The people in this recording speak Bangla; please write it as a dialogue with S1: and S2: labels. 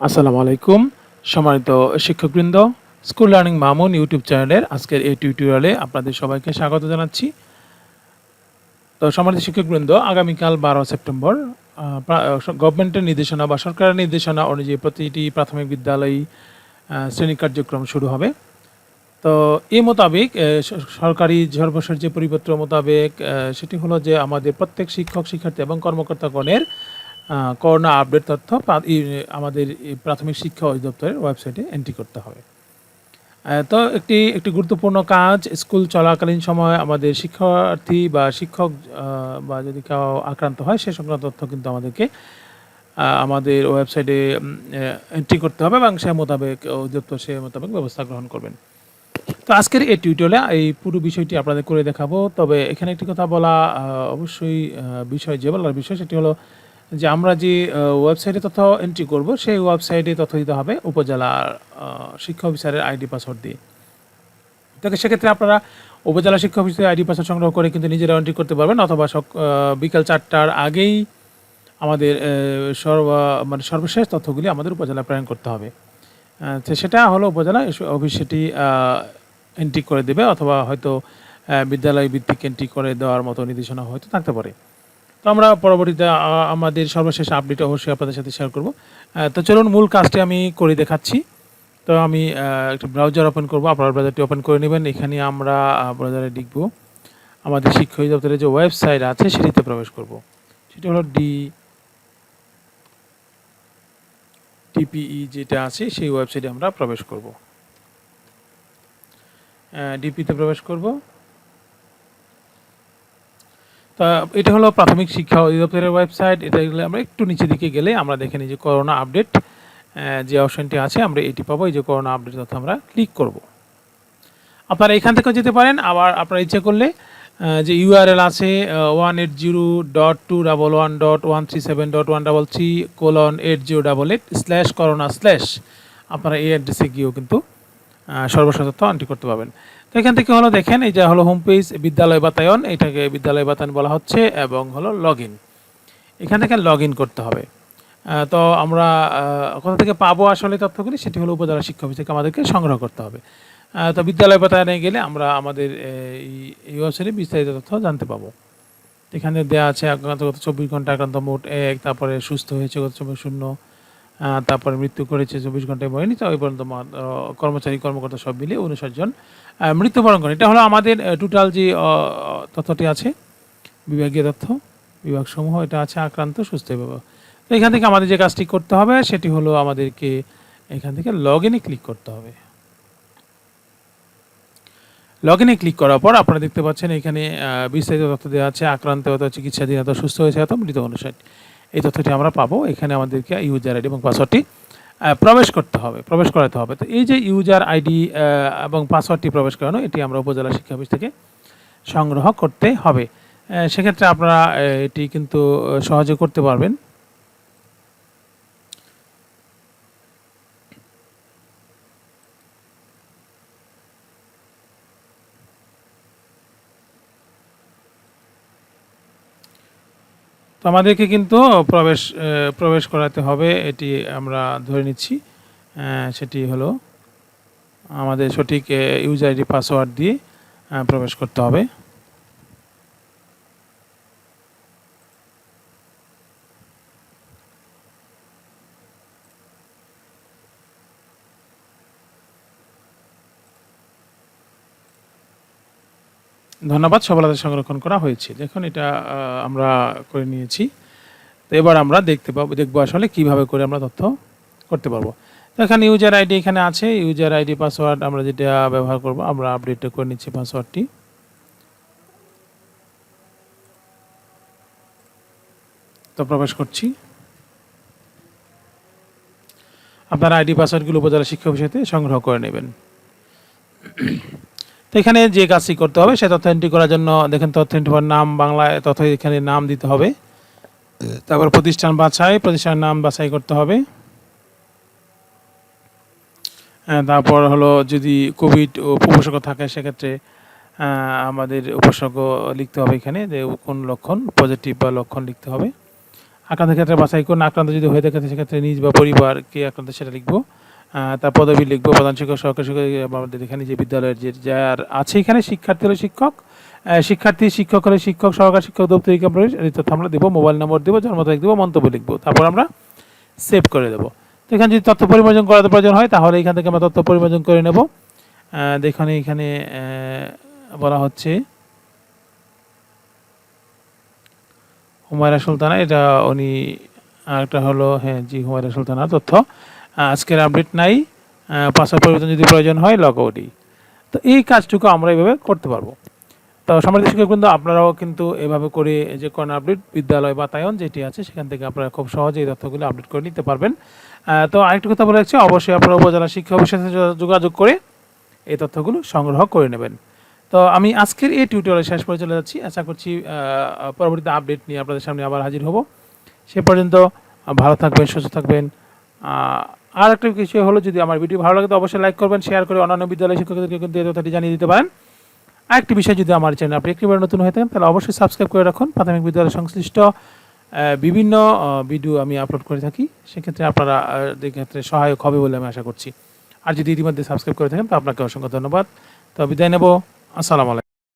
S1: আসসালামু আলাইকুম সম্মানিত শিক্ষকবৃন্দ, স্কুল লার্নিং মামুন ইউটিউব চ্যানেলের আজকের এই টিউটোরিয়ালে আপনাদের সবাইকে স্বাগত জানাচ্ছি। তো সম্মানিত শিক্ষকবৃন্দ, আগামীকাল 12 সেপ্টেম্বর গভর্নমেন্টের নির্দেশনা বা সরকারের নির্দেশনা অনুযায়ী প্রতিটি প্রাথমিক বিদ্যালয় শ্রেণী কার্যক্রম শুরু হবে। তো এই মোতাবেক সরকারি সর্বশেষ যে পরিপত্র মোতাবেক সেটি হলো যে আমাদের প্রত্যেক শিক্ষক শিক্ষার্থী এবং কর্মকর্তাগণের করোনা আপডেট তথ্য আমাদের প্রাথমিক শিক্ষা অধিদপ্তরের ওয়েবসাইটে এন্ট্রি করতে হবে। তো একটি গুরুত্বপূর্ণ কাজ, স্কুল চলাকালীন সময় আমাদের শিক্ষার্থী বা শিক্ষক বা যদি কেউ আক্রান্ত হয় সে সংক্রান্ত তথ্য কিন্তু আমাদেরকে আমাদের ওয়েবসাইটে এন্ট্রি করতে হবে এবং সে মোতাবেক অধিদপ্তর সে মোতাবেক ব্যবস্থা গ্রহণ করবেন। তো আজকের এই টিউটোরিয়ালে এই পুরো বিষয়টি আপনাদের করে দেখাবো। তবে এখানে একটি কথা বলা অবশ্যই বলার বিষয় সেটি হলো যে আমরা যে ওয়েবসাইটে তথ্য এন্ট্রি করব সেই ওয়েবসাইটে তথ্য দিতে হবে উপজেলার শিক্ষা অফিসারের আইডি পাসওয়ার্ড দিয়ে। তো সেক্ষেত্রে আপনারা উপজেলা শিক্ষা অফিসের আইডি পাসওয়ার্ড সংগ্রহ করে কিন্তু নিজেরা এন্ট্রি করতে পারবেন, অথবা বিকাল 4টার আগেই আমাদের সর্বশেষ তথ্যগুলি আমাদের উপজেলায় প্রেরণ করতে হবে। তো সেটা হলো উপজেলা অফিস সেটি এন্ট্রি করে দেবে, অথবা হয়তো বিদ্যালয় ভিত্তিক এন্ট্রি করে দেওয়ার মতো নির্দেশনা হয়তো থাকতে পারে। তো আমরা পরবর্তীতে আমাদের সর্বশেষ আপডেট অবশ্যই আপনাদের সাথে শেয়ার করব। তো চলুন মূল কাজটি আমি করে দেখাচ্ছি। তো আমি একটা ব্রাউজার ওপেন করব, আপনার ব্রাউজারটি ওপেন করে নেবেন। এখানে আমরা ব্রাউজারে লিখব, আমাদের শিক্ষা অধিদপ্তরের যে ওয়েবসাইট আছে সেটিতে প্রবেশ করব। সেটি হলো ডিপিই যেটা আছে সেই ওয়েবসাইটে আমরা প্রবেশ করব। ডিপিতে প্রবেশ করব। তা এটা হলো প্রাথমিক শিক্ষা অধিদপ্তরের ওয়েবসাইট। এটা গেলে আমরা একটু নিচে দিকে গেলে আমরা দেখে নিই যে করোনা আপডেট যে অপশনটি আছে আমরা এটি পাবো। এই যে করোনা আপডেট তথ্য আমরা ক্লিক করব। আপনারা এখান থেকেও যেতে পারেন, আবার আপনারা ইচ্ছে করলে যে ইউআরএল আছে 180.211.137.133:8088/corona/ আপনারা এই অ্যাড্রেসে গিয়েও কিন্তু সর্বশেষ তথ্য এন্ট্রি করতে পারবেন। তো এখান থেকে হলো দেখেন, এই যে হলো হোম পেজ বিদ্যালয় বাতায়ন, এটাকে বিদ্যালয় বাতায়ন বলা হচ্ছে, এবং হলো লগ ইন। এখান থেকে লগ ইন করতে হবে। তো আমরা কোথা থেকে পাবো আসলে তথ্যগুলি, সেটি হলো উপজেলা শিক্ষা অফিস থেকে আমাদেরকে সংগ্রহ করতে হবে। তো বিদ্যালয় বাতায়নে গেলে আমরা আমাদের এই ওয়েবসাইটে বিস্তারিত তথ্য জানতে পাবো। এখানে দেওয়া আছে আক্রান্ত গত 24 ঘন্টা আক্রান্ত মোট 1, তারপরে সুস্থ হয়েছে গত 0, তারপরে মৃত্যু করেছে 24 ঘন্টায় মরেনি, তো ওই পর্যন্ত কর্মকর্তা সব মিলিয়ে 59 জন মৃত্যুবরণ করেন। এটা হলো আমাদের টোটাল যে তথ্যটি আছে, বিভাগীয় তথ্য বিভাগসমূহ এটা আছে আক্রান্ত সুস্থ এবং। তো এখান থেকে আমাদের যে কাজটি করতে হবে সেটি হলো আমাদেরকে এখান থেকে লগ ইনে ক্লিক করতে হবে। লগ ইনে ক্লিক করার পর আপনারা দেখতে পাচ্ছেন এখানে বিস্তারিত তথ্য দেওয়া আছে, আক্রান্ত অথবা চিকিৎসাধীন অথবা সুস্থ হয়েছে অথবা মৃত 59, এই তথ্যটি আমরা পাবো। এখানে আমাদেরকে ইউজার আইডি এবং পাসওয়ার্ডটি প্রবেশ করাতে হবে। তো এই যে ইউজার আইডি এবং পাসওয়ার্ডটি প্রবেশ করানো, এটি আমরা উপজেলা শিক্ষা অফিস থেকে সংগ্রহ করতে হবে। সেক্ষেত্রে আপনারা এটি কিন্তু সহজে করতে পারবেন। তো আমাদেরকে কিন্তু প্রবেশ করাতে হবে, এটি আমরা ধরে নিচ্ছি। সেটি হলো আমাদের সঠিক ইউজার আইডি পাসওয়ার্ড দিয়ে প্রবেশ করতে হবে। ধন্যবাদ, সফলতা সংরক্ষণ করা হয়েছে। দেখুন এটা আমরা করে নিয়েছি। তো এবার আমরা দেখবো আসলে কিভাবে করে আমরা তথ্য করতে পারবো। তো এখানে ইউজার আইডি এখানে আছে, ইউজার আইডি পাসওয়ার্ড আমরা যেটা ব্যবহার করব, আমরা আপডেট করে নিচ্ছি পাসওয়ার্ডটি। তো প্রবেশ করছি। আপনারা আইডি পাসওয়ার্ডগুলো উপজেলা শিক্ষা অফিস থেকে সংগ্রহ করে নেবেন। তো এখানে যে কাজটি করতে হবে সে তথ্য এন্ট্রি করার জন্য দেখেন তথ্য এন্ট্রি নাম বাংলায় তথ্য এখানে নাম দিতে হবে, তারপর প্রতিষ্ঠানের নাম বাছাই করতে হবে। তারপর হলো যদি কোভিড উপসর্গ থাকে সেক্ষেত্রে আমাদের উপসর্গ লিখতে হবে এখানে, যে কোন লক্ষণ, পজিটিভ বা লক্ষণ লিখতে হবে। আক্রান্তের ক্ষেত্রে বাছাই করুন। আক্রান্ত যদি হয়ে থাকে সেক্ষেত্রে নিজ বা পরিবার কে আক্রান্ত সেটা লিখবো। তার পদবি লিখবো, প্রধান শিক্ষক, সহকারী শিক্ষক। আমাদের এখানে যে বিদ্যালয়ের যে যার আছে এখানে শিক্ষার্থী হলে শিক্ষক, শিক্ষার্থী শিক্ষক হলে শিক্ষক, সহকারী শিক্ষক, দপ্তরিকা প্রবেশ এই তথ্য আমরা দেবো, মোবাইল নম্বর দেবো, জন্ম তারিখ দেবো, মন্তব্য লিখবো, তারপর আমরা সেভ করে দেবো। তো এখানে যদি তথ্য পরিমার্জন করাতে প্রয়োজন হয় তাহলে এখান থেকে আমরা তথ্য পরিমার্জন করে নেব। দেখুন এখানে বলা হচ্ছে হুমায়রা সুলতানা, এটা উনি আরেকটা হলো হ্যাঁ জি হুমায়রা সুলতানা তথ্য। আজকের আপডেট নাই, পাসওয়ার্ড পরিবর্তন যদি প্রয়োজন হয় লগ আউটই। তো এই কাজটুকু আমরা এইভাবে করতে পারবো। তো সম্মানিত শিক্ষকবৃন্দ, আপনারাও কিন্তু এভাবে করে যে কোনো আপডেট বিদ্যালয় বাতায়ন যেটি আছে সেখান থেকে আপনারা খুব সহজে এই তথ্যগুলো আপডেট করে নিতে পারবেন। তো আরেকটা কথা বলে রাখছি, অবশ্যই আপনারা উপজেলা শিক্ষা অফিসের সাথে যোগাযোগ করে এই তথ্যগুলো সংগ্রহ করে নেবেন। তো আমি আজকের এই টিউটোরিয়াল শেষ করে চলে যাচ্ছি। আশা করছি পরবর্তীতে আপডেট নিয়ে আপনাদের সামনে আবার হাজির হব। সে পর্যন্ত ভালো থাকবেন, সুস্থ থাকবেন। আর একটা বিষয় হলো, যদি আমার ভিডিও ভালো লাগে তো অবশ্যই লাইক করবেন, শেয়ার করে অন্যান্য বিদ্যালয় শিক্ষকদেরকে কিন্তু এই তথ্যটি জানিয়ে দিতে পারেন। আরেকটি বিষয়, যদি আমার চ্যানেল আপনি একটিবার নতুন হয়ে থাকেন তাহলে অবশ্যই সাবস্ক্রাইব করে রাখুন। প্রাথমিক বিদ্যালয় সংশ্লিষ্ট বিভিন্ন ভিডিও আমি আপলোড করে থাকি, সেক্ষেত্রে আপনারা ক্ষেত্রে সহায়ক হবে বলে আমি আশা করছি। আর যদি ইতিমধ্যে সাবস্ক্রাইব করে থাকেন তো আপনাকে অসংখ্য ধন্যবাদ। তো বিদায় নেব। আসসালামু আলাইকুম।